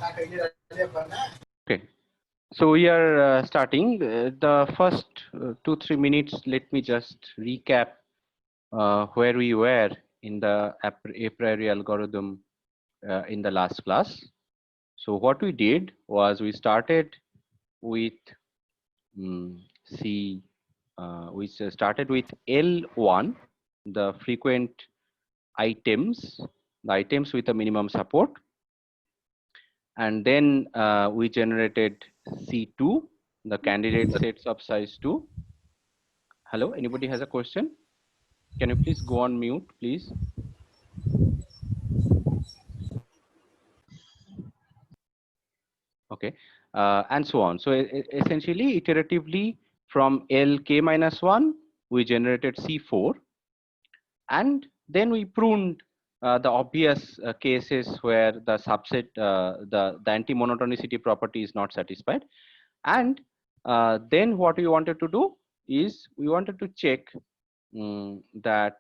Okay, so we are starting. The first 2-3 minutes, let me just recap where we were in the a-priori algorithm in the last class. So what we did was we started with we started with L1, the frequent items, the items with a minimum support. And then we generated C2, the candidate sets of size 2. Hello, anybody has a question? Can you please go on mute, please? Okay, and so on. So essentially, iteratively from LK minus 1, we generated C4. And then we pruned the obvious cases where the subset, the anti-monotonicity property is not satisfied. And then what we wanted to do is we wanted to check that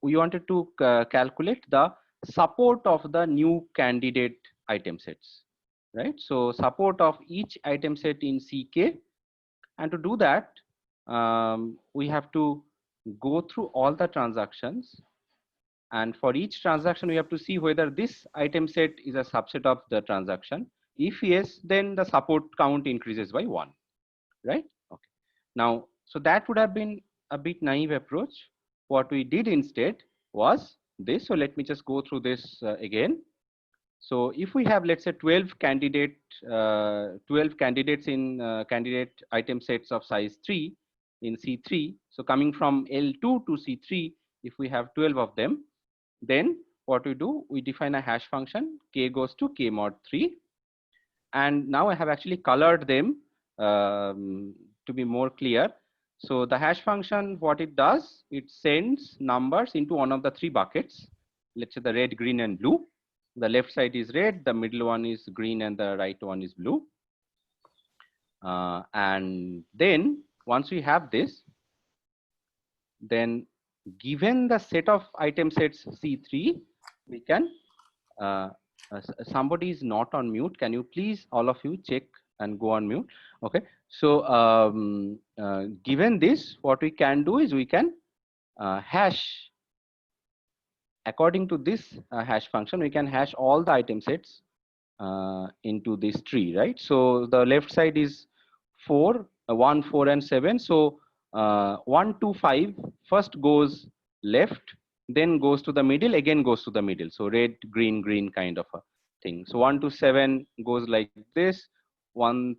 we wanted to calculate the support of the new candidate item sets, right? So support of each item set in CK, and to do that, we have to go through all the transactions, and for each transaction we have to see whether this item set is a subset of the transaction. If yes, then the support count increases by 1, right? Okay. Now, so that would have been a bit naive approach. What we did instead was this. So let me just go through this again. So if we have, let's say, 12 candidates in candidate item sets of size 3 in C3. So coming from L2 to C3, if we have 12 of them, then what we do, we define a hash function, k goes to k mod 3. And now I have actually colored them to be more clear. So the hash function, what it does, it sends numbers into one of the 3 buckets. Let's say the red, green, and blue. The left side is red, the middle one is green, and the right one is blue. And then once we have this, then given the set of item sets C3, we can, somebody is not on mute. Can you please, all of you, check and go on mute? Okay. So given this, what we can do is we can hash. According to this hash function, we can hash all the item sets into this tree, right? So the left side is 4, 1, 4, and 7. So 1, 2, 5 first goes left, then goes to the middle, again goes to the middle. So red, green, green kind of a thing. So 1 to 7 goes like this, 1,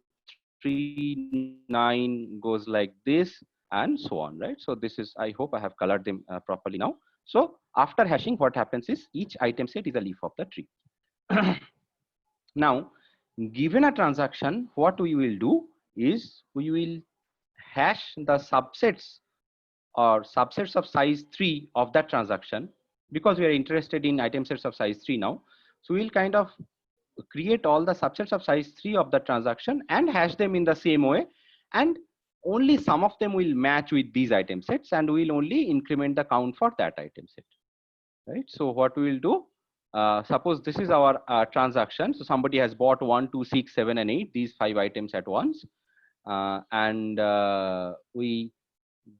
3, 9 goes like this, and so on, right? So this is, I hope I have colored them properly now. So after hashing, what happens is each item set is a leaf of the tree. Now, given a transaction, what we will do is we will hash the subsets or subsets of size 3 of that transaction, because we are interested in item sets of size 3 now. So we'll kind of create all the subsets of size 3 of the transaction and hash them in the same way, and only some of them will match with these item sets, and we'll only increment the count for that item set, right? So what we will do, suppose this is our transaction. So somebody has bought 1, 2, 6, 7, and 8, these 5 items at once, and the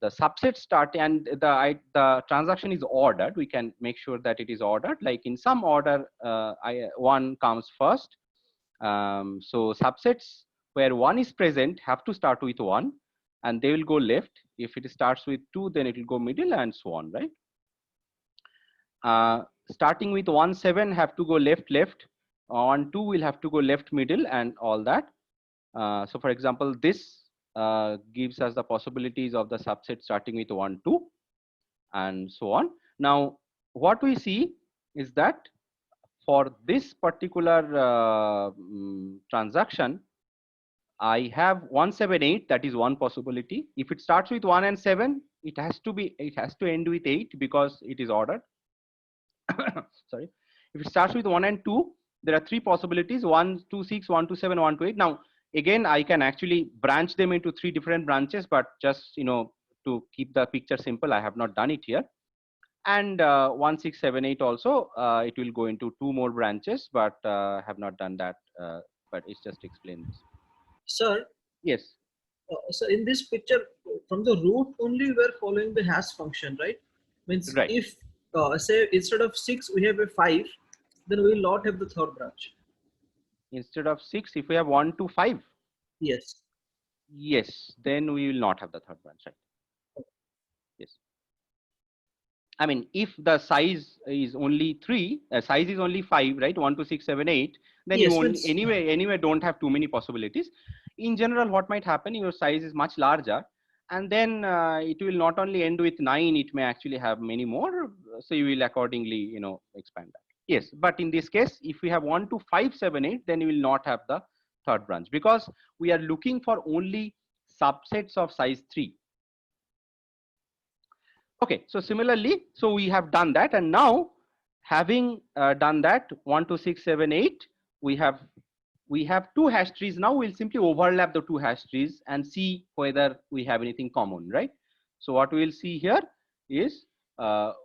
subset start, and the transaction is ordered. We can make sure that it is ordered, like in some order. 1 comes first. So subsets where 1 is present have to start with 1, and they will go left. If it starts with 2, then it will go middle, and so on, right? Starting with 1, 7 have to go left, left. On 2 will have to go left, middle, and all that. So for example, this gives us the possibilities of the subset starting with 1, 2, and so on. Now, what we see is that for this particular transaction, I have 1, 7, 8. That is one possibility. If it starts with 1 and 7, it has to end with 8 because it is ordered. Sorry. If it starts with 1 and 2, there are 3 possibilities: 1, 2, 6, 1, 2, 7, 1, 2, 8. Now, again, I can actually branch them into 3 different branches, but just, to keep the picture simple, I have not done it here. And 1678 also, it will go into 2 more branches, but have not done that. But it's just explained this. Sir, Yes, so in this picture, from the root only we are following the hash function, right? Means right. if say instead of 6 we have a 5, then we will not have the third branch. Instead of 6, if we have 1 to 5, Yes. yes, then we will not have the third branch, right? Yes. I mean, if the size is only 3, size is only 5, right? 1, 2, 6, 7, 8, then you Yes, only means anyway don't have too many possibilities. In general, what might happen, your size is much larger, and then it will not only end with 9, it may actually have many more. So you will accordingly, expand that. Yes, but in this case, if we have 1 to 5, 7, 8, then you will not have the third branch, because we are looking for only subsets of size 3. Okay, so similarly, so we have done that, and now having done that, 1, 2, 6, 7, 8, we have 2 hash trees. Now we'll simply overlap the 2 hash trees and see whether we have anything common, right? So what we'll see here is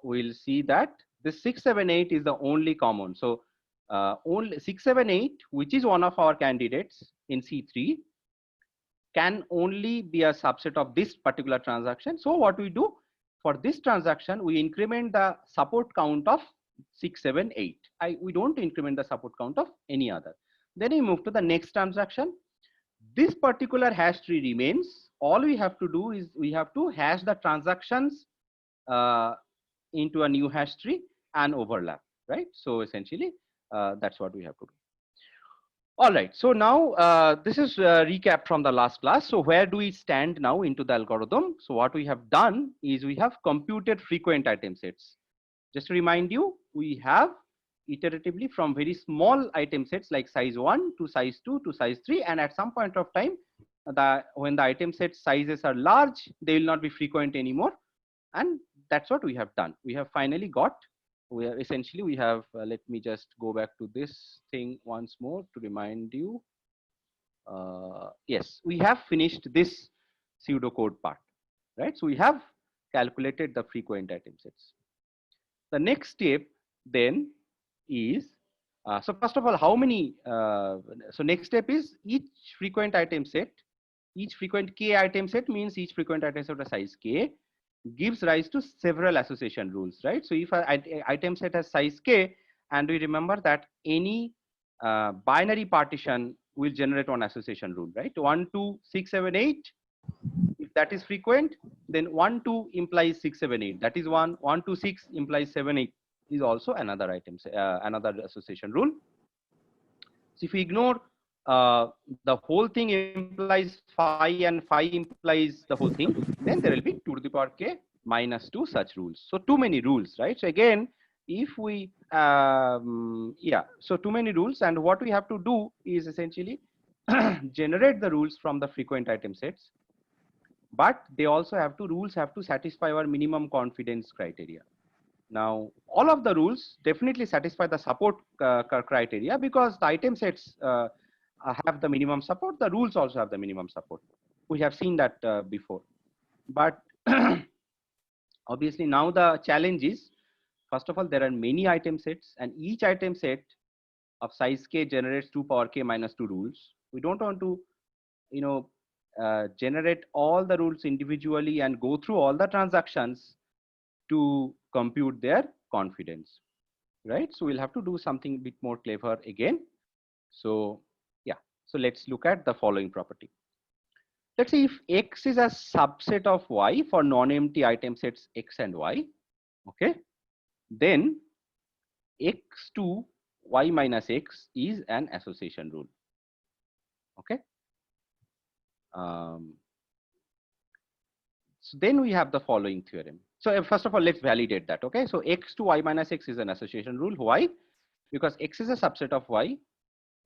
we'll see that this 6, 7, 8 is the only common. So only 6, 7, 8, which is one of our candidates in C3, can only be a subset of this particular transaction. So what we do for this transaction, we increment the support count of 6, 7, 8. We don't increment the support count of any other. Then we move to the next transaction. This particular hash tree remains. All we have to do is we have to hash the transactions into a new hash tree and overlap, right? So essentially, that's what we have to do. All right, so now this is a recap from the last class. So where do we stand now into the algorithm? So what we have done is we have computed frequent item sets. Just to remind you, we have iteratively from very small item sets like size 1 to size 2 to size 3, and at some point of time, when the item set sizes are large, they will not be frequent anymore, and that's what we have done. We have finally got, we have let me just go back to this thing once more to remind you. Yes, we have finished this pseudocode part, right? So we have calculated the frequent item sets. The next step then is, so first of all, how many, so next step is each frequent item set, each frequent k item set means each frequent item set of size k gives rise to several association rules, right? So if an item set has size k, and we remember that any binary partition will generate one association rule, right? 1, 2, 6, 7, 8. If that is frequent, then 1, 2 implies 6, 7, 8. That is 1. 1, 2, 6 implies 7, 8 is also another item, another association rule. So if we ignore the whole thing implies phi and phi implies the whole thing, then there will be 2 to the power k minus 2 such rules. So too many rules, right? So again, if we, yeah, so too many rules, and what we have to do is essentially generate the rules from the frequent item sets, but they also have to, rules have to satisfy our minimum confidence criteria. Now, all of the rules definitely satisfy the support criteria, because the item sets have the minimum support. The rules also have the minimum support. We have seen that before. But obviously now the challenge is, first of all, there are many item sets, and each item set of size k generates 2 power k minus 2 rules. We don't want to, generate all the rules individually and go through all the transactions to compute their confidence, right? So we'll have to do something a bit more clever again. So yeah, so let's look at the following property. Let's see if X is a subset of Y for non-empty item sets X and Y, okay? Then X to Y minus X is an association rule, okay? So then we have the following theorem. So first of all, let's validate that, okay? So X to Y minus X is an association rule. Why? Because X is a subset of Y,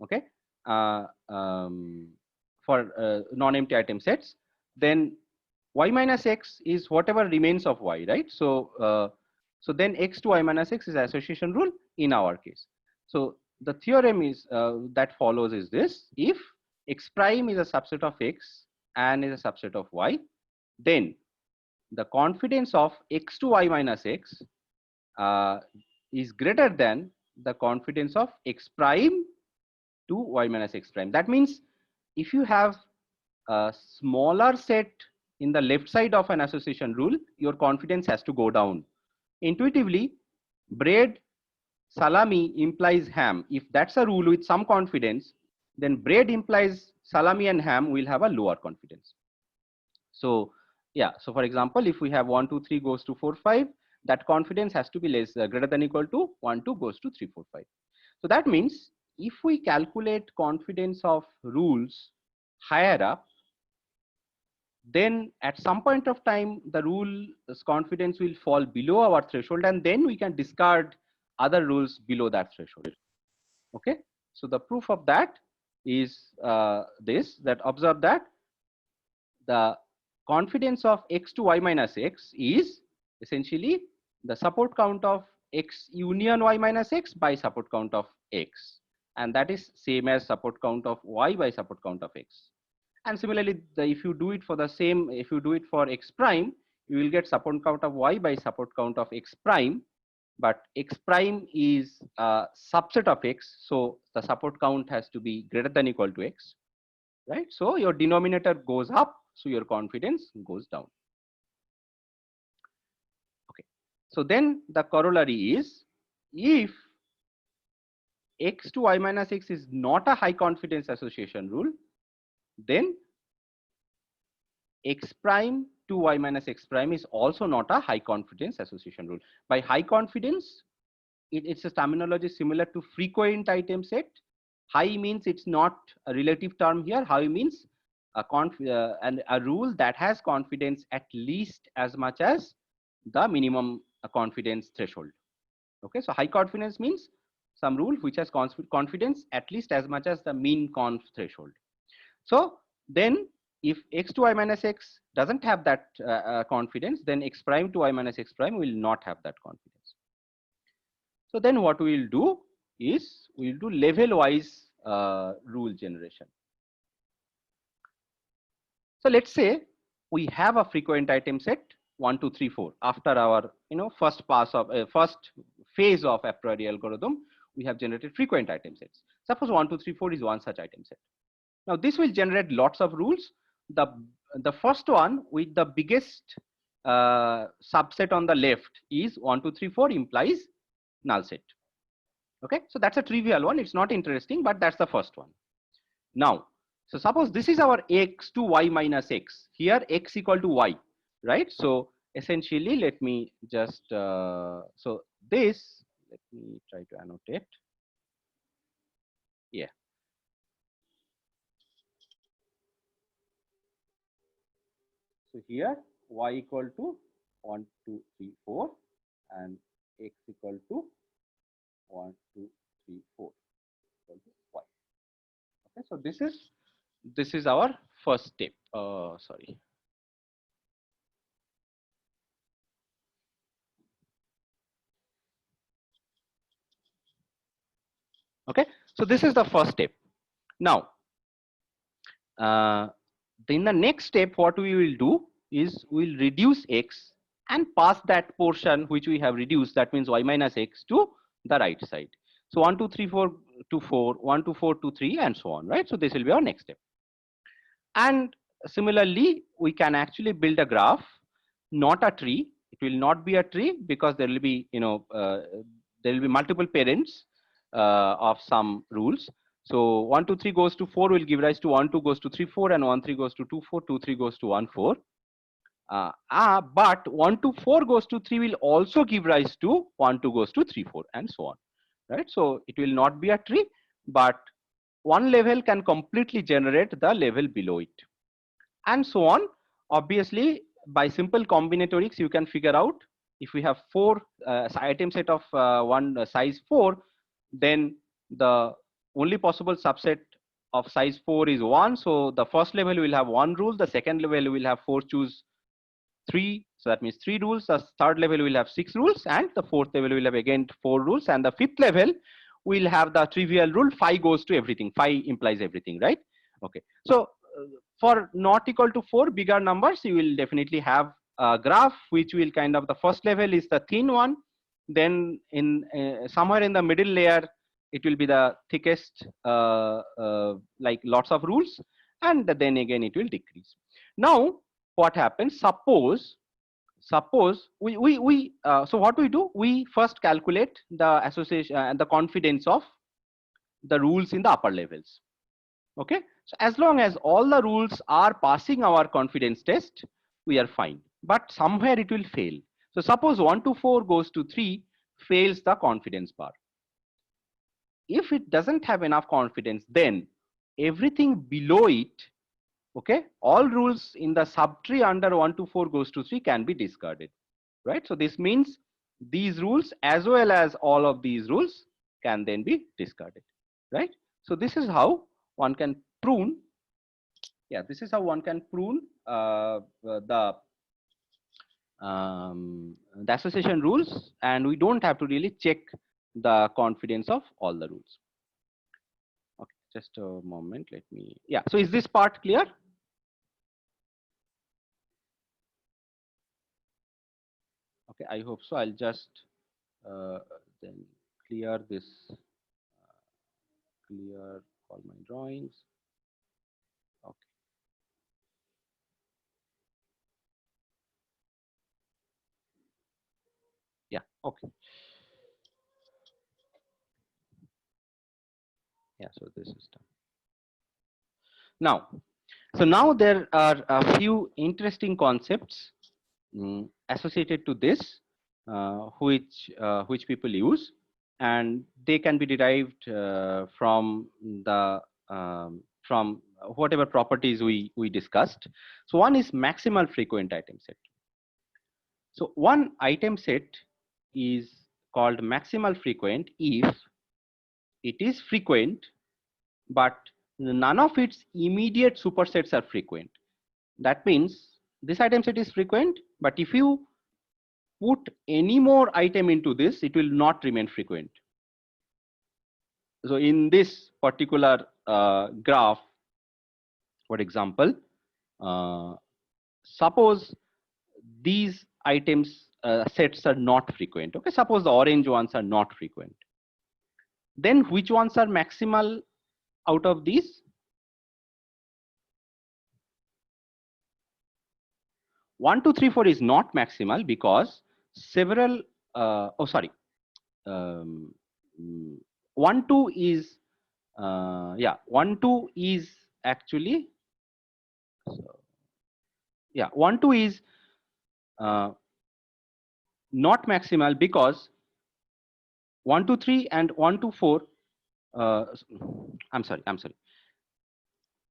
okay? For non-empty item sets, then Y minus X is whatever remains of Y, right? So so then X to Y minus X is association rule in our case. So the theorem is that follows is this: if X prime is a subset of X and is a subset of Y, then the confidence of X to Y minus X is greater than the confidence of x prime to y minus x prime. That means if you have a smaller set in the left side of an association rule, your confidence has to go down. Intuitively, bread, salami implies ham. If that's a rule with some confidence, then bread implies salami and ham will have a lower confidence. So yeah, so for example, if we have 1, 2, 3 goes to 4, 5, that confidence has to be less greater than equal to 1, 2 goes to 3, 4, 5. So that means if we calculate confidence of rules higher up, then at some point of time the rule's confidence will fall below our threshold, and then we can discard other rules below that threshold. Okay, so the proof of that is this, that observe that the confidence of x to y minus x is essentially the support count of x union y minus x by support count of x, and that is same as support count of y by support count of x. And similarly, if you do it for the same, if you do it for x prime, you will get support count of y by support count of x prime, but x prime is a subset of x, so the support count has to be greater than equal to x, right? So your denominator goes up, so your confidence goes down. Okay, so then the corollary is, if x to y minus x is not a high confidence association rule, then x prime to y minus x prime is also not a high confidence association rule. By high confidence, it's a terminology similar to frequent item set. High means it's not a relative term here. High means a rule that has confidence at least as much as the minimum confidence threshold. Okay, so high confidence means some rule which has confidence at least as much as the mean conf threshold. So then if x to y minus x doesn't have that confidence, then x prime to y minus x prime will not have that confidence. So then what we will do is we will do level-wise rule generation. So let's say we have a frequent item set 1, 2, 3, 4. After our first pass of first phase of a priori algorithm, we have generated frequent item sets. Suppose 1, 2, 3, 4 is one such item set. Now this will generate lots of rules. The first one with the biggest subset on the left is 1, 2, 3, 4 implies null set. Okay, so that's a trivial one. It's not interesting, but that's the first one. Now, so suppose this is our x to y minus x. Here x equal to y, right? So essentially, let me just so this. Let me try to annotate. Yeah. So here y equal to 1, 2, 3, 4, and x equal to 1, 2, 3, 4 equal to y. Okay, so this is our first step. Sorry. Okay, so this is the first step. Now, in the next step, what we will do is we'll reduce x and pass that portion which we have reduced, that means y minus x, to the right side. So 1, 2, 3, 4 to 4, 1 to 4 to 3, and so on, right? So this will be our next step. And similarly, we can actually build a graph, not a tree. It will not be a tree because there will be, there will be multiple parents of some rules. So 1, 2, 3 goes to 4 will give rise to 1, 2 goes to 3, 4, and 1, 3 goes to 2, 4, 2, 3 goes to 1, 4. But 1 to 4 goes to 3 will also give rise to 1, 2 goes to 3, 4, and so on, right? So it will not be a tree, but one level can completely generate the level below it, and so on. Obviously, by simple combinatorics, you can figure out if we have 4 item set of one size 4, then the only possible subset of size 4 is 1. So the first level will have 1 rule, the second level will have 4 choose 3, so that means 3 rules, the third level will have 6 rules, and the fourth level will have again 4 rules, and the fifth level will have the trivial rule, phi goes to everything, phi implies everything, right? Okay, so for not equal to 4 bigger numbers, you will definitely have a graph which will kind of, the first level is the thin one, then in somewhere in the middle layer it will be the thickest, like lots of rules, and then again it will decrease. Now what happens, suppose so what we do, we first calculate the association and the confidence of the rules in the upper levels. Okay, so as long as all the rules are passing our confidence test, we are fine, but somewhere it will fail. So suppose 1 to 4 goes to 3, fails the confidence bar. If it doesn't have enough confidence, then everything below it, okay, all rules in the subtree under 1 to 4 goes to 3 can be discarded, right? So this means these rules as well as all of these rules can then be discarded, right? So this is how one can prune. Yeah, this is how one can prune the association rules, and we don't have to really check the confidence of all the rules. Okay, just a moment, let me, yeah, so is this part clear? Okay, I hope so. I'll just then clear this, clear all my drawings. Okay, yeah, okay, yeah, so this is done now. So now there are a few interesting concepts associated to this, which people use, and they can be derived from the from whatever properties we discussed. So one is maximal frequent item set. So one item set is called maximal frequent if it is frequent, but none of its immediate supersets are frequent. That means this item set is frequent, but if you put any more item into this, it will not remain frequent. So in this particular graph, for example, uh, suppose these items sets are not frequent. Okay, suppose the orange ones are not frequent. Then which ones are maximal out of these? 1, 2, 3, 4 is not maximal because several, oh, sorry, um, 1, 2 is, yeah, 1, 2 is actually, so, yeah, 1, 2 is uh, not maximal because 1, 2, 3 and 1, 2, 4, I'm sorry.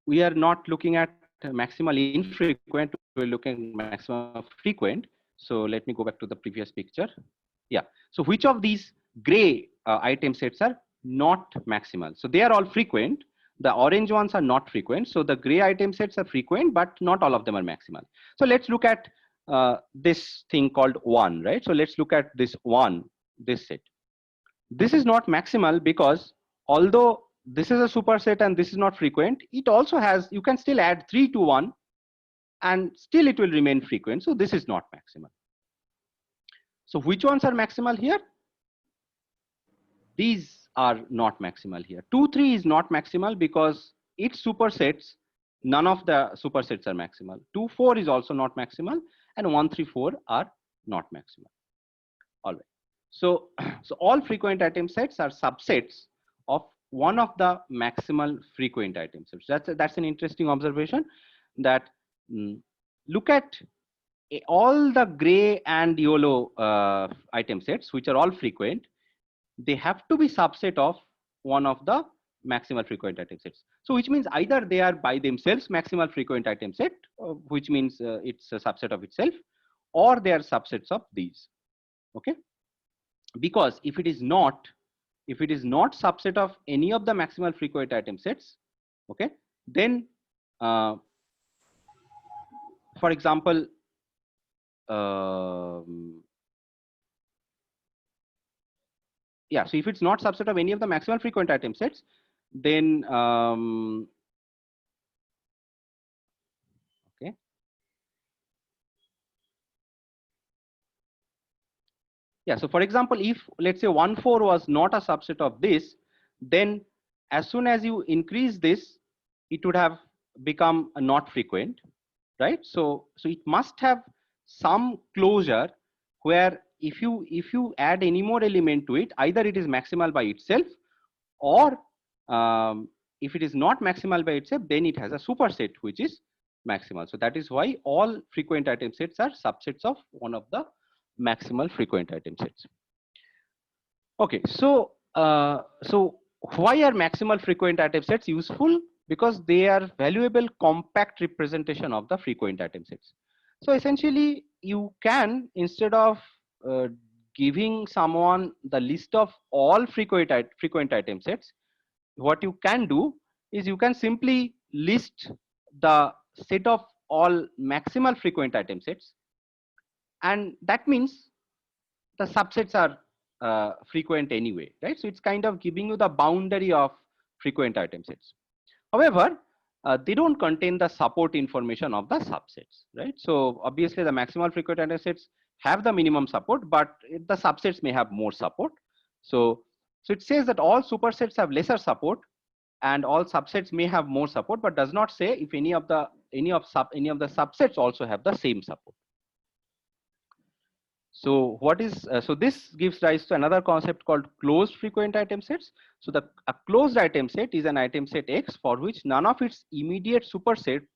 We are not looking at maximal infrequent, we're looking at maximum frequent. So let me go back to the previous picture. Yeah. So which of these gray item sets are not maximal? So they are all frequent. The orange ones are not frequent. So the gray item sets are frequent, but not all of them are maximal. So let's look at this thing called 1, right? So let's look at this 1, this set. This is not maximal because although this is a superset and this is not frequent, it also has, you can still add 3 to 1 and still it will remain frequent. So this is not maximal. So which ones are maximal here? These are not maximal here. 2, 3 is not maximal because its supersets, none of the supersets are maximal. 2, 4 is also not maximal, and 1, 3, 4 are not maximal. All right. So, so all frequent item sets are subsets of one of the maximal frequent item sets. That's an interesting observation. That look at all the gray and yellow item sets, which are all frequent. They have to be subset of one of the maximal frequent item sets. So which means either they are by themselves maximal frequent item set, which means it's a subset of itself, or they are subsets of these. Okay. Because if it is not subset of any of the maximal frequent item sets, okay, then for example, yeah, so if it's not subset of any of the maximal frequent item sets, then okay, Yeah, so for example, if let's say 1 4 was not a subset of this, then as soon as you increase this, it would have become a not frequent, right? So it must have some closure where if you add any more element to it, either it is maximal by itself, or if it is not maximal by itself, then it has a superset which is maximal. So that is why all frequent item sets are subsets of one of the maximal frequent item sets. Okay, so why are maximal frequent item sets useful? Because they are valuable compact representation of the frequent item sets. So essentially, you can, instead of uh, giving someone the list of all frequent item sets, what you can do is you can simply list the set of all maximal frequent item sets, and that means the subsets are frequent anyway, right? So it's kind of giving you the boundary of frequent item sets. However, they don't contain the support information of the subsets, right? So obviously the maximal frequent item sets have the minimum support, but the subsets may have more support. So it says that all supersets have lesser support and all subsets may have more support, but does not say if any of the subsets also have the same support. So so this gives rise to another concept called closed frequent item sets. So a closed item set is an item set X for which none of its immediate supersets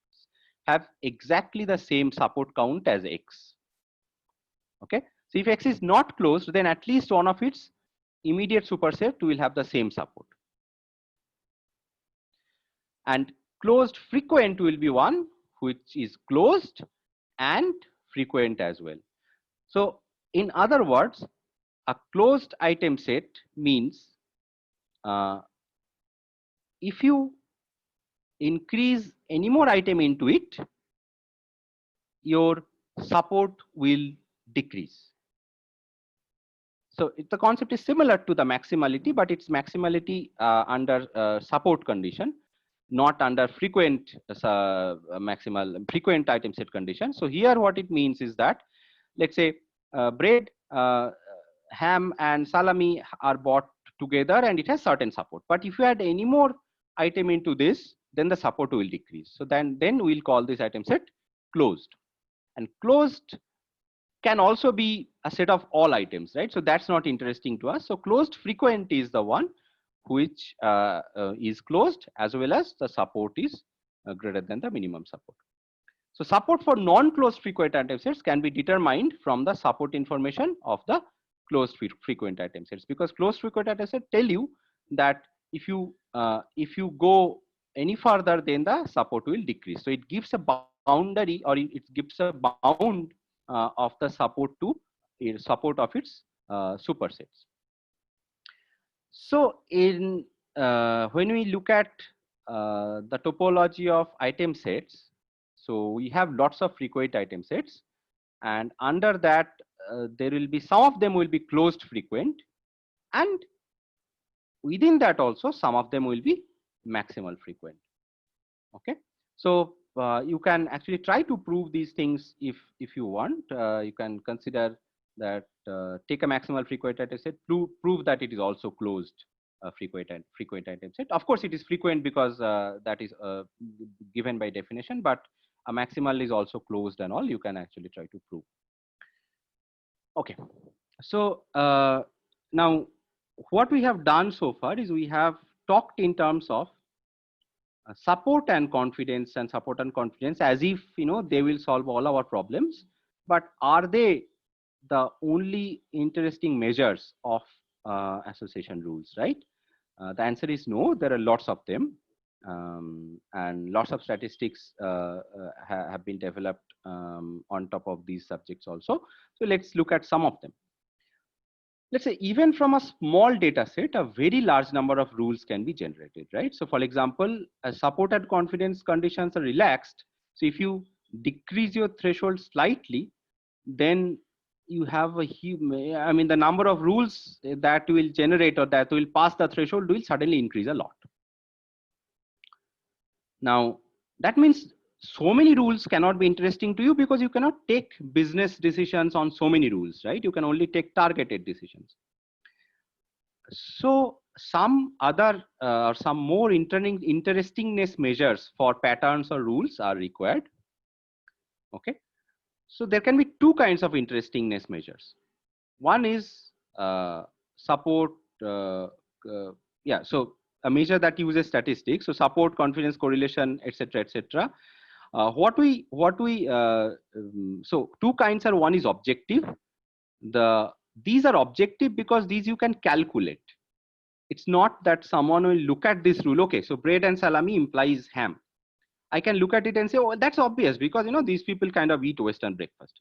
have exactly the same support count as X. Okay. So if X is not closed, then at least one of its immediate superset will have the same support. And closed frequent will be one which is closed and frequent as well. So in other words, a closed item set means if you increase any more item into it, your support will decrease. So the concept is similar to the maximality, but it's maximality under support condition, not under frequent frequent item set condition. So here what it means is that, let's say bread, ham and salami are bought together and it has certain support. But if you add any more item into this, then the support will decrease. So then we'll call this item set closed. And closed can also be a set of all items, right? So that's not interesting to us. So closed frequent is the one which is closed, as well as the support is greater than the minimum support. So support for non-closed frequent item sets can be determined from the support information of the closed frequent item sets, because closed frequent item sets tell you that if you go any further, then the support will decrease. So it gives a boundary, or it gives a bound of the support to support of its supersets. So in when we look at the topology of item sets, so we have lots of frequent item sets, and under that there will be some of them will be closed frequent, and within that also some of them will be maximal frequent. Okay, so you can actually try to prove these things if you want. You can consider that take a maximal frequent item set, prove that it is also closed frequent item set. Of course, it is frequent because that is given by definition, but a maximal is also closed and all. You can actually try to prove. Okay, so now what we have done so far is we have talked in terms of support and confidence, as if they will solve all our problems. But are they the only interesting measures of association rules, right? The answer is no. There are lots of them, and lots of statistics have been developed on top of these subjects also. So let's look at some of them. Let's say even from a small data set, a very large number of rules can be generated, right? So for example, support and confidence conditions are relaxed. So if you decrease your threshold slightly, then you have a huge, I mean, the number of rules that will generate or that will pass the threshold will suddenly increase a lot. Now, that means so many rules cannot be interesting to you because you cannot take business decisions on so many rules, right? You can only take targeted decisions. So some other or some more interestingness measures for patterns or rules are required. Okay, so there can be two kinds of interestingness measures. One is support, uh, uh, yeah, so a measure that uses statistics, so support, confidence, correlation, etc., etc. So two kinds are, one is objective. These are objective because these you can calculate. It's not that someone will look at this rule, okay, so bread and salami implies ham. I can look at it and say, oh, that's obvious because these people kind of eat Western breakfast.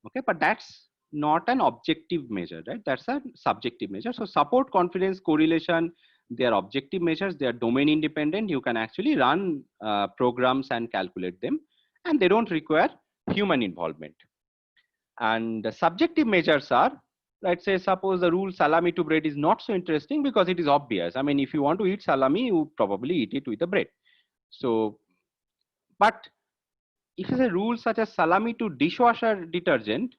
Okay, but that's not an objective measure, right? That's a subjective measure. So support, confidence, correlation, they are objective measures. They are domain independent. You can actually run programs and calculate them, and they don't require human involvement. And the subjective measures are, let's say, suppose the rule salami to bread is not so interesting because it is obvious. I mean, if you want to eat salami, you probably eat it with the bread. So, but if it's a rule such as salami to dishwasher detergent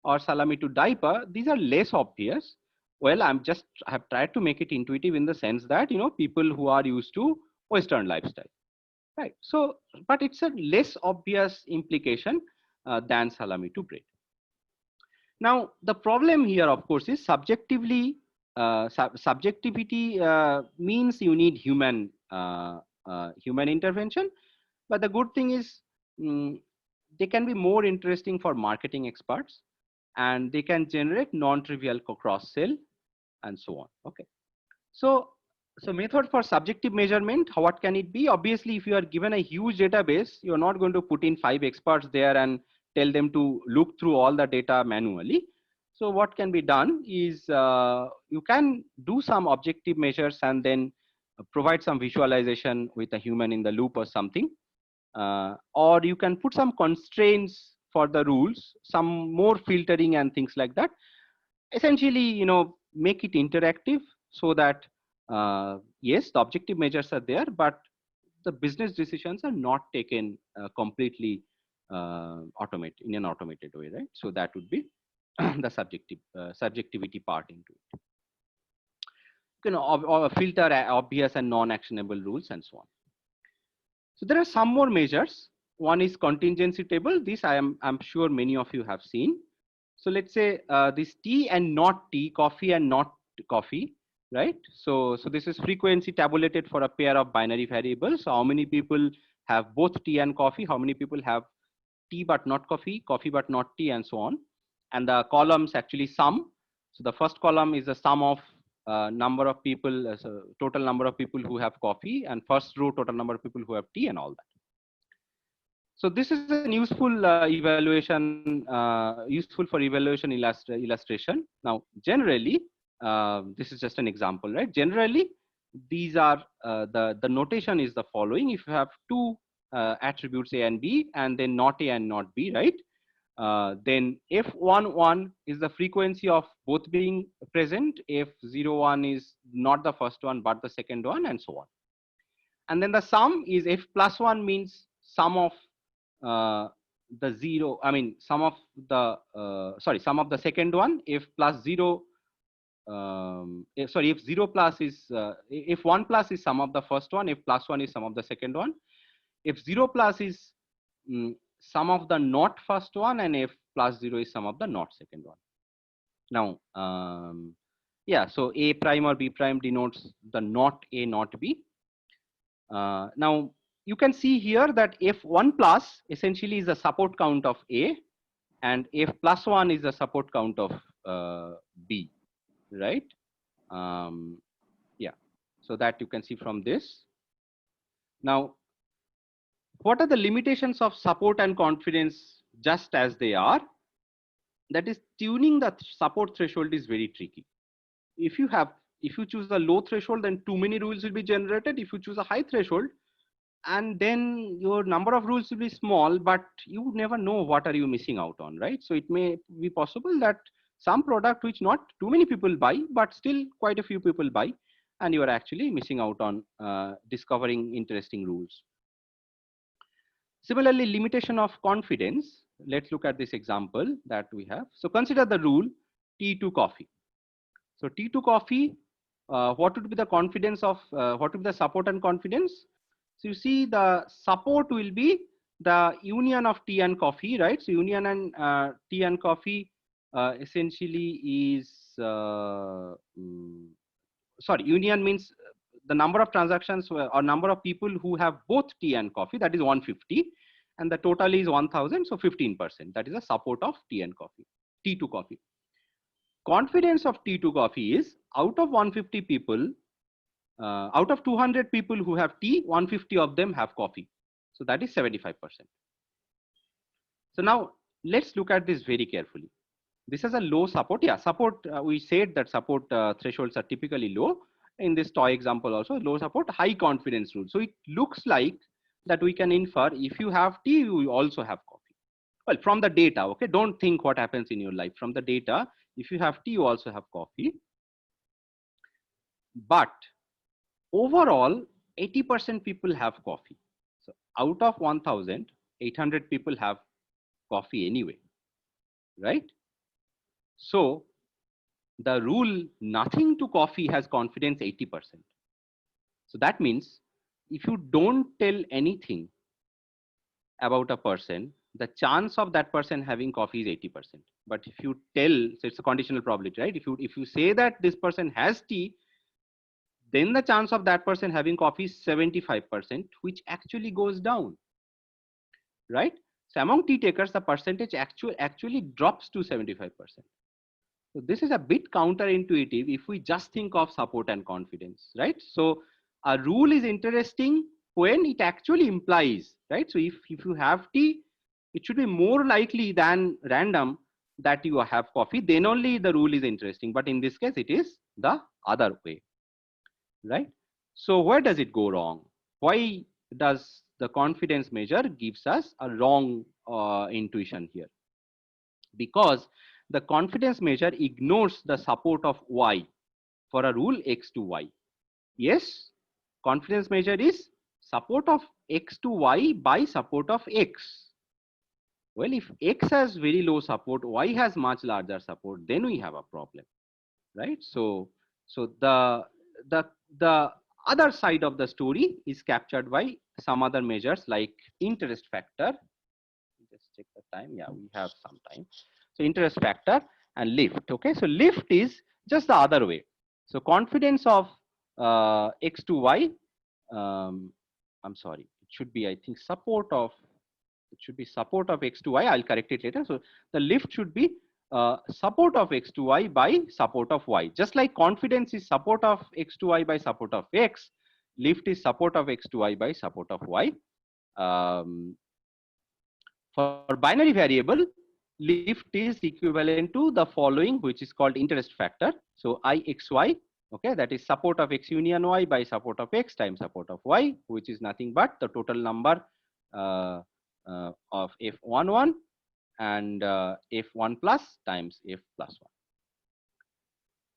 or salami to diaper, these are less obvious. Well, I have tried to make it intuitive in the sense that, people who are used to Western lifestyle, right? So, but it's a less obvious implication than salami to bread. Now, the problem here, of course, is subjectivity means you need human intervention. But the good thing is, mm, they can be more interesting for marketing experts, and they can generate non-trivial cross sell and so on. Okay. So, method for subjective measurement, what can it be? Obviously, if you are given a huge database, you're not going to put in 5 experts there and tell them to look through all the data manually. So what can be done is you can do some objective measures and then provide some visualization with a human in the loop or something. Or you can put some constraints for the rules, some more filtering and things like that. Essentially, make it interactive so that yes, the objective measures are there, but the business decisions are not taken completely in an automated way, right? So that would be the subjectivity part into it. Or filter obvious and non-actionable rules and so on. So there are some more measures. One is contingency table. This I'm sure many of you have seen. So let's say this tea and not tea, coffee and not coffee, right? So this is frequency tabulated for a pair of binary variables. So how many people have both tea and coffee? How many people have tea but not coffee, coffee but not tea, and so on. And the columns actually sum. So the first column is the sum of number of people, so total number of people who have coffee, and first row total number of people who have tea and all that. So this is an useful useful for evaluation illustration. Now, generally, this is just an example, right? Generally, these are the notation is the following. If you have two attributes A and B, and then not A and not B, right? Then F11 is the frequency of both being present. F01 is not the first one, but the second one, and so on. And then the sum is F plus 1 means sum of the zero, I mean, sum of the second one. If plus 0, if 0 plus is, if 1 plus is sum of the first one, if plus 1 is sum of the second one, if 0 plus is sum of the not first one, and if plus 0 is sum of the not second one. Now, yeah, so A prime or B prime denotes the not A, not B. Now, you can see here that F1 plus essentially is the support count of A, and F plus 1 is the support count of B, right? Yeah, so that you can see from this. Now, what are the limitations of support and confidence just as they are? That is, tuning the support threshold is very tricky. If you choose a low threshold, then too many rules will be generated. If you choose a high threshold, and then your number of rules will be small, but you never know what are you missing out on, right? So it may be possible that some product which not too many people buy, but still quite a few people buy, and you are actually missing out on discovering interesting rules. Similarly, limitation of confidence. Let's look at this example that we have. So consider the rule T2 coffee. So T2 coffee, what would be the confidence of, what would be the support and confidence? So you see the support will be the union of tea and coffee, right? So union and tea and coffee essentially is, sorry, union means the number of transactions or number of people who have both tea and coffee, that is 150, and the total is 1000, so 15%. That is the support of tea and coffee, T2 coffee. Confidence of T2 coffee is out of 150 people, out of 200 people who have tea, 150 of them have coffee. So that is 75%. So now let's look at this very carefully. This is a low support. Yeah, support, we said that support thresholds are typically low. In this toy example also, low support, high confidence rule. So it looks like that we can infer if you have tea, you also have coffee. Well, from the data, okay, don't think what happens in your life. From the data, if you have tea, you also have coffee. But overall, 80% people have coffee. So out of 1,800 people have coffee anyway, right? So the rule nothing to coffee has confidence 80%. So that means if you don't tell anything about a person, the chance of that person having coffee is 80%. But if you tell, so it's a conditional probability, right? If you say that this person has tea, then the chance of that person having coffee is 75%, which actually goes down, right? So among tea takers, the percentage actually drops to 75%. So this is a bit counterintuitive if we just think of support and confidence, right? So a rule is interesting when it actually implies, right? So if you have tea, it should be more likely than random that you have coffee, then only the rule is interesting. But in this case, it is the other way, right? So where does it go wrong? Why does the confidence measure gives us a wrong intuition here? Because the confidence measure ignores the support of y for a rule x to y. Yes, confidence measure is support of x to y by support of x. Well, if x has very low support, y has much larger support, then we have a problem, right? So the the other side of the story is captured by some other measures like interest factor. Just check the time. Yeah, we have some time. So interest factor and lift. Okay, so lift is just the other way. So confidence of x to y. I'm sorry, it should be, I think, support of, it should be support of x to y. I'll correct it later. So the lift should be support of x to y by support of y. Just like confidence is support of x to y by support of x, lift is support of x to y by support of y. For binary variable, lift is equivalent to the following, which is called interest factor. So IXY, okay, that is support of x union y by support of x times support of y, which is nothing but the total number of F11 and F1 plus times F plus 1.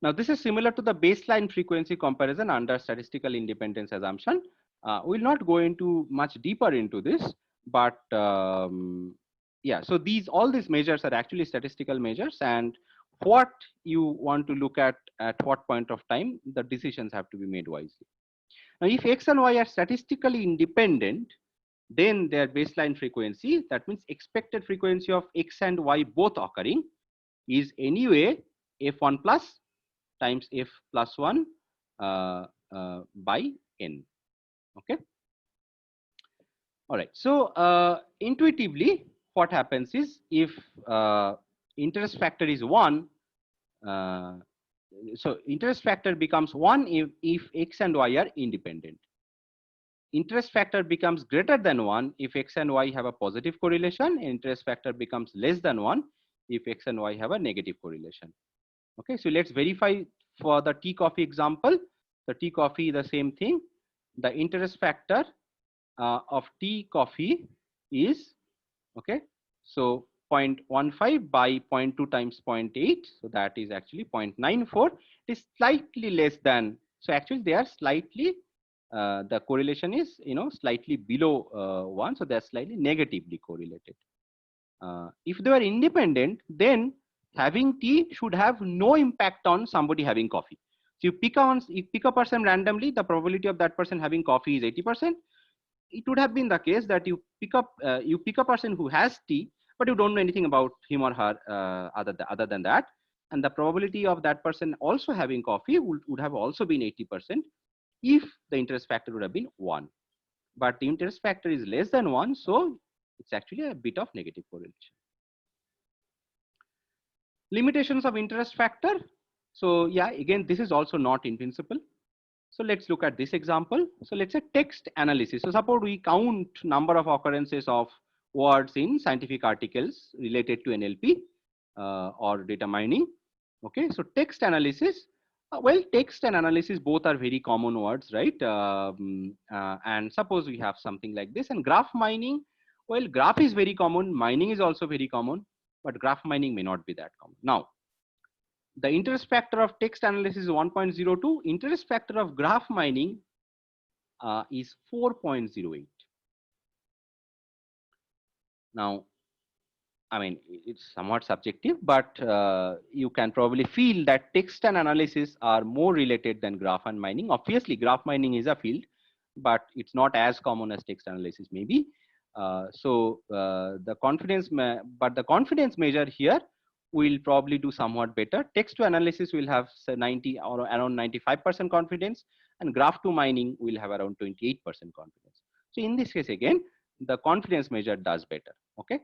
Now, this is similar to the baseline frequency comparison under statistical independence assumption. We'll not go into much deeper into this, but yeah, so all these measures are actually statistical measures, and what you want to look at what point of time, the decisions have to be made wisely. Now, if x and y are statistically independent, then their baseline frequency, that means expected frequency of x and y both occurring, is anyway f1 plus times f plus 1 by n. Okay. All right. So intuitively, what happens is if interest factor is 1, so interest factor becomes 1 if x and y are independent. Interest factor becomes greater than 1 if x and y have a positive correlation. Interest factor becomes less than 1 if x and y have a negative correlation. Okay, so let's verify for the tea coffee example. The tea coffee, the same thing. The interest factor of tea coffee is, okay, so 0.15 by 0.2 times 0.8. So that is actually 0.94. It is slightly less than, so actually they are slightly the correlation is, slightly below 1, so they're slightly negatively correlated. If they are independent, then having tea should have no impact on somebody having coffee. So you pick a person randomly, the probability of that person having coffee is 80%. It would have been the case that you pick a person who has tea, but you don't know anything about him or her other than that, and the probability of that person also having coffee would have also been 80% if the interest factor would have been 1. But the interest factor is less than 1, so it's actually a bit of negative correlation. Limitations of interest factor. So yeah, again, this is also not in principle. So let's look at this example. So let's say text analysis. So suppose we count number of occurrences of words in scientific articles related to NLP or data mining. Okay, so text analysis. Well, text and analysis both are very common words, right? And suppose we have something like this. And graph mining, well, graph is very common. Mining is also very common, but graph mining may not be that common. Now, the interest factor of text analysis is 1.02. Interest factor of graph mining is 4.08. Now, I mean, it's somewhat subjective, but you can probably feel that text and analysis are more related than graph and mining. Obviously, graph mining is a field, but it's not as common as text analysis maybe. The confidence measure here will probably do somewhat better. Text to analysis will have say 90 or around 95% confidence, and graph to mining will have around 28% confidence. So in this case, again, the confidence measure does better. Okay.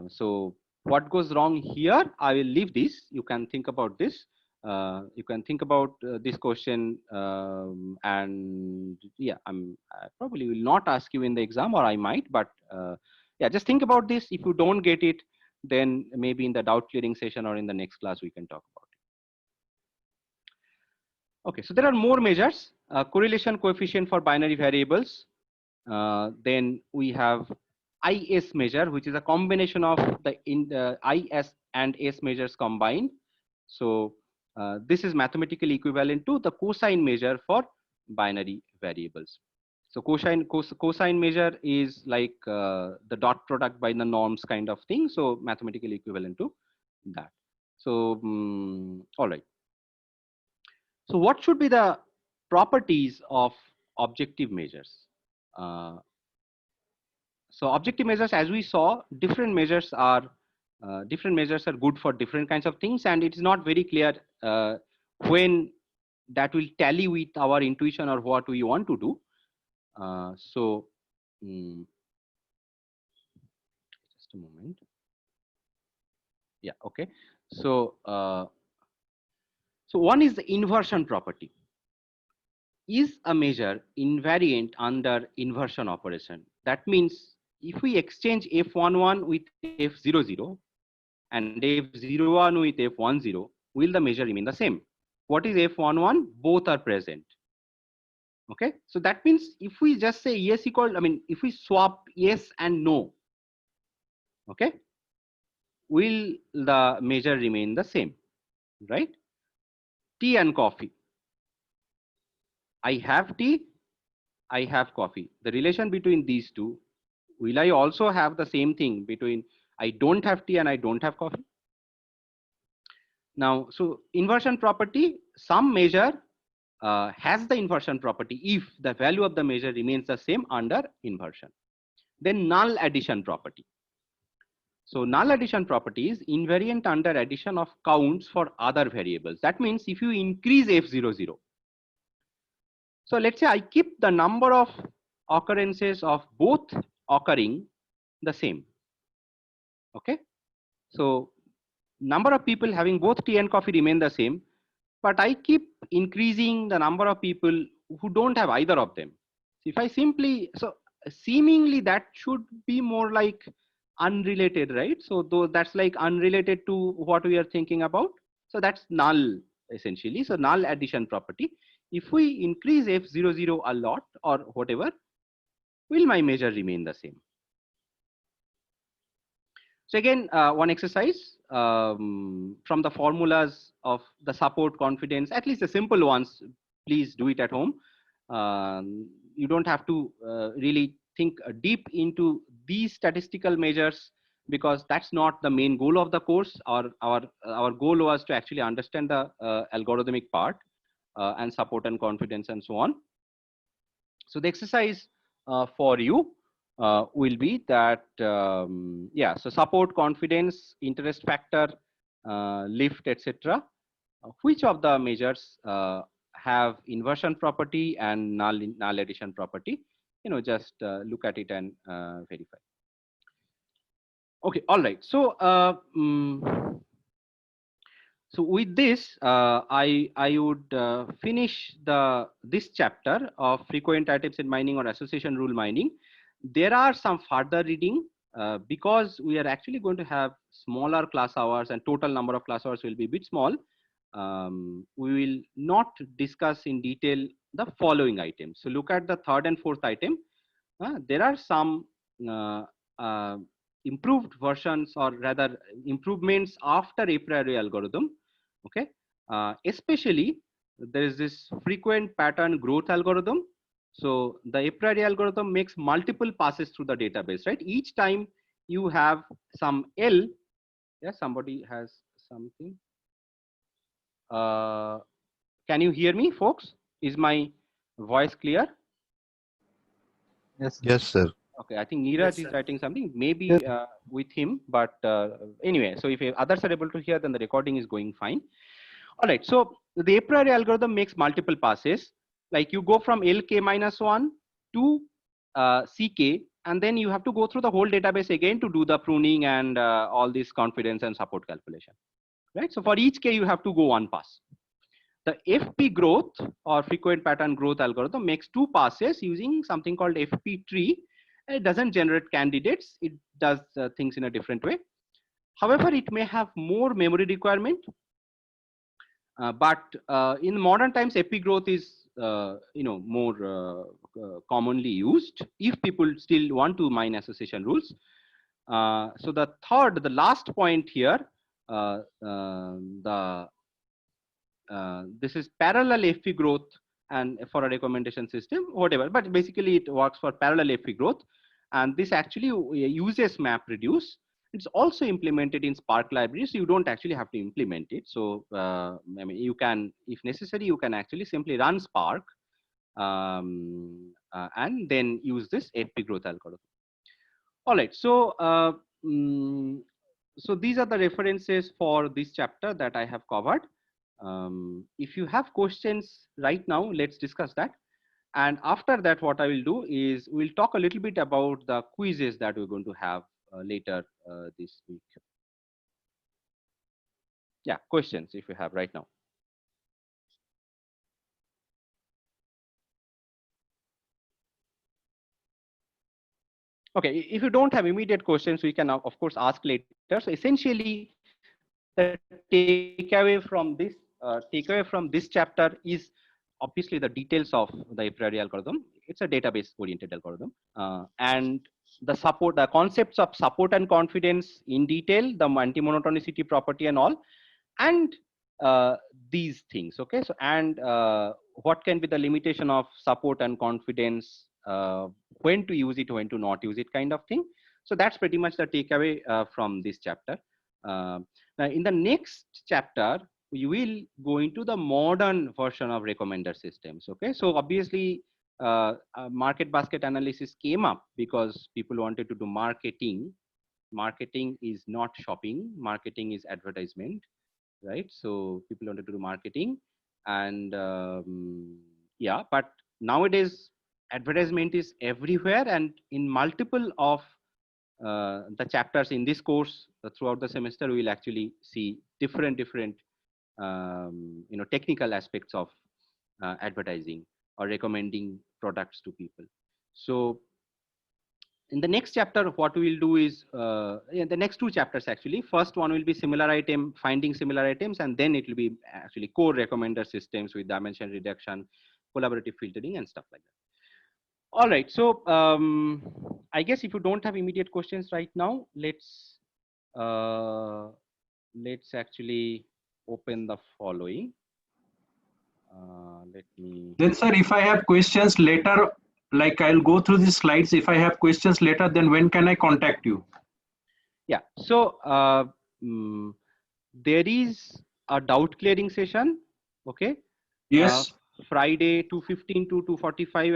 So what goes wrong here? I will leave this. You can think about this. You can think about this question, and yeah, I probably will not ask you in the exam, or I might, but yeah, just think about this. If you don't get it, then maybe in the doubt clearing session or in the next class we can talk about it. Okay, so there are more measures. Correlation coefficient for binary variables. Then we have IS measure, which is a combination of the IS and S measures combined. So this is mathematically equivalent to the cosine measure for binary variables. So cosine measure is like the dot product by the norms kind of thing. So mathematically equivalent to that. So all right. So what should be the properties of objective measures? So objective measures, as we saw, different measures are good for different kinds of things, and it is not very clear when that will tally with our intuition or what we want to do. Just a moment. Yeah. Okay. So so one is the inversion property. Is a measure invariant under inversion operation? That means if we exchange f11 with f00 and f01 with f10, will the measure remain the same? What is f11? Both are present. Okay, so that means if we just say yes equal, I mean, if we swap yes and no, okay, will the measure remain the same, right? Tea and coffee. I have tea, I have coffee. The relation between these two, will I also have the same thing between I don't have tea and I don't have coffee? Now, so inversion property, some measure has the inversion property if the value of the measure remains the same under inversion. Then null addition property. So null addition property is invariant under addition of counts for other variables. That means if you increase f00, so let's say I keep the number of occurrences of both occurring the same. Okay, so number of people having both tea and coffee remain the same, but I keep increasing the number of people who don't have either of them. If I simply, so seemingly that should be more like unrelated, right? So though that's like unrelated to what we are thinking about. So that's null essentially. So null addition property. If we increase f00 a lot or whatever, will my measure remain the same? So again, one exercise from the formulas of the support confidence, at least the simple ones, please do it at home. You don't have to really think deep into these statistical measures, because that's not the main goal of the course. Our goal was to actually understand the algorithmic part and support and confidence and so on. So the exercise for you will be that, yeah, so support, confidence, interest factor, lift, etc. Which of the measures have inversion property and null addition property? Just look at it and verify. Okay, all right. So with this, I would finish this chapter of frequent items in mining or association rule mining. There are some further reading because we are actually going to have smaller class hours and total number of class hours will be a bit small. We will not discuss in detail the following items. So look at the third and fourth item. There are some uh, uh, improved versions, or rather improvements after a-priori algorithm. Okay, especially there is this frequent pattern growth algorithm. So the a-priori algorithm makes multiple passes through the database, right? Each time you have some L. Yeah, somebody has something. Can you hear me, folks? Is my voice clear? Yes, sir. Yes, sir. Okay, I think Neeraj Yes, is sir. writing something, maybe with him, but anyway, so if others are able to hear, then the recording is going fine. All right, so the a-priori algorithm makes multiple passes. Like you go from LK -1 to CK, and then you have to go through the whole database again to do the pruning and all this confidence and support calculation, right? So for each K, you have to go one pass. The FP growth or frequent pattern growth algorithm makes two passes using something called FP tree. It doesn't generate candidates. It does things in a different way. However, it may have more memory requirement. But in modern times, FP growth is more commonly used if people still want to mine association rules. So the last point here, this is parallel FP growth and for a recommendation system, whatever, but basically it works for parallel FP growth. And this actually uses MapReduce. It's also implemented in Spark library, so you don't actually have to implement it. So I mean, you can, if necessary, you can actually simply run Spark and then use this FP growth algorithm. All right, so so these are the references for this chapter that I have covered. If you have questions right now, let's discuss that. And after that, what I will do is we'll talk a little bit about the quizzes that we're going to have later this week. Yeah, questions if you have right now. Okay, if you don't have immediate questions, we can of course ask later. So essentially, the takeaway from this chapter is obviously the details of the a-priori algorithm. It's a database oriented algorithm, and the concepts of support and confidence in detail, the anti-monotonicity property and all, and these things. Okay, so and what can be the limitation of support and confidence, when to use it, when to not use it, kind of thing. So that's pretty much the takeaway from this chapter. Now in the next chapter, we will go into the modern version of recommender systems. Okay, so obviously market basket analysis came up because people wanted to do marketing. Marketing is not shopping, marketing is advertisement, right? So people wanted to do marketing, and yeah, but nowadays advertisement is everywhere, and in multiple of the chapters in this course throughout the semester, we will actually see different technical aspects of advertising or recommending products to people. So in the next chapter, what we will do is in the next two chapters actually, first one will be similar item, finding similar items, and then it will be actually core recommender systems with dimension reduction, collaborative filtering and stuff like that. All right, so I guess if you don't have immediate questions right now, let's actually open the following. Let me. Then, sir, if I have questions later, like I'll go through the slides. If I have questions later, then when can I contact you? Yeah. So there is a doubt clearing session. Okay. Yes. Friday 2:15 to 2:45